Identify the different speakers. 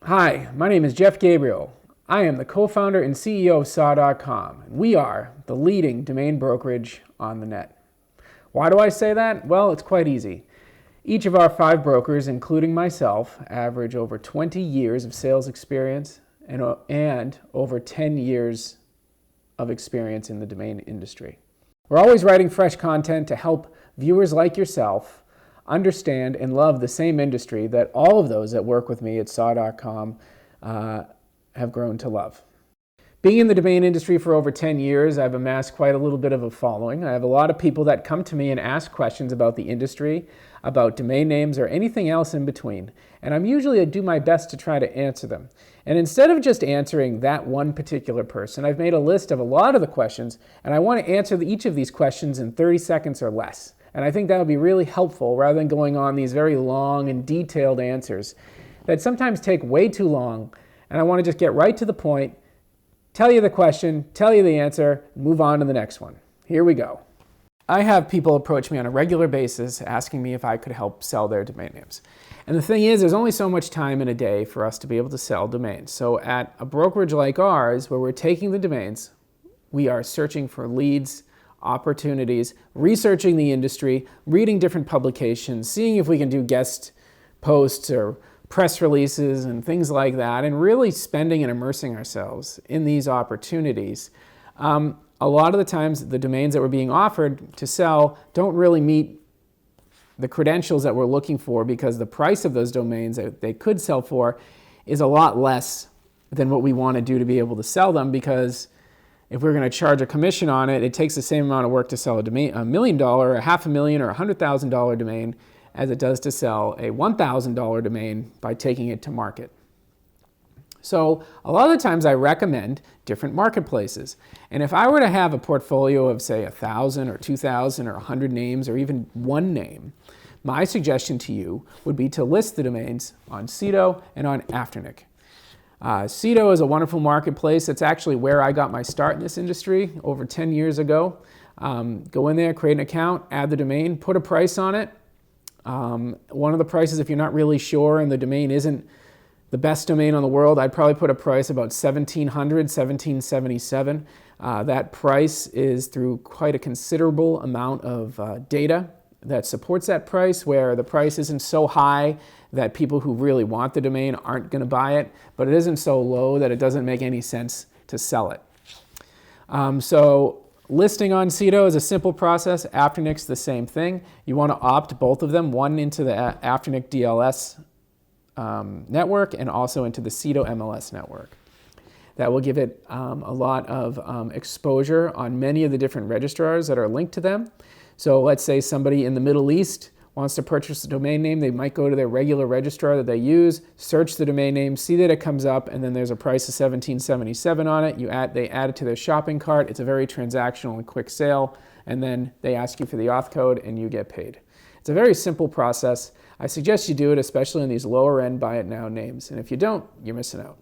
Speaker 1: Hi, my name is Jeff Gabriel. I am the co-founder and CEO of Saw.com. We are the leading domain brokerage on the net. Why do I say that? Well, it's quite easy. Each of our 5 brokers, including myself, average over 20 years of sales experience and over 10 years of experience in the domain industry. We're always writing fresh content to help viewers like yourself understand and love the same industry that all of those that work with me at Saw.com have grown to love. Being in the domain industry for over 10 years, I've amassed quite a little bit of a following. I have a lot of people that come to me and ask questions about the industry, about domain names, or anything else in between. And I do my best to try to answer them. And instead of just answering that one particular person, I've made a list of a lot of the questions, and I want to answer each of these questions in 30 seconds or less. And I think that would be really helpful rather than going on these very long and detailed answers that sometimes take way too long. And I want to just get right to the point, tell you the question, tell you the answer, move on to the next one. Here we go. I have people approach me on a regular basis asking me if I could help sell their domain names. And the thing is, there's only so much time in a day for us to be able to sell domains. So at a brokerage like ours, where we're taking the domains, we are searching for leads, opportunities, researching the industry, reading different publications, seeing if we can do guest posts or press releases and things like that, and really spending and immersing ourselves in these opportunities. A lot of the times the domains that we're being offered to sell don't really meet the credentials that we're looking for, because the price of those domains that they could sell for is a lot less than what we want to do to be able to sell them, because if we're going to charge a commission on it, it takes the same amount of work to sell a domain, $1 million, a $500,000, or $100,000 domain as it does to sell a $1,000 domain by taking it to market. So a lot of the times I recommend different marketplaces. And if I were to have a portfolio of, say, 1,000 or 2,000 or 100 names or even one name, my suggestion to you would be to list the domains on Sedo and on Afternic. Sedo is a wonderful marketplace. It's actually where I got my start in this industry over 10 years ago. Go in there, create an account, add the domain, put a price on it. One of the prices, if you're not really sure and the domain isn't the best domain on the world, I'd probably put a price about $1,700, $1,777. That price is through quite a considerable amount of data that supports that price, where the price isn't so high that people who really want the domain aren't going to buy it, but it isn't so low that it doesn't make any sense to sell it. So listing on Sedo is a simple process. Afternic's the same thing. You want to opt both of them, one into the Afternic DLS network and also into the Sedo MLS network. That will give it a lot of exposure on many of the different registrars that are linked to them. So let's say somebody in the Middle East wants to purchase a domain name. They might go to their regular registrar that they use, search the domain name, see that it comes up, and then there's a price of $1,777 on it. They add it to their shopping cart. It's a very transactional and quick sale, and then they ask you for the auth code and you get paid. It's a very simple process. I suggest you do it, especially in these lower end buy it now names. And if you don't, you're missing out.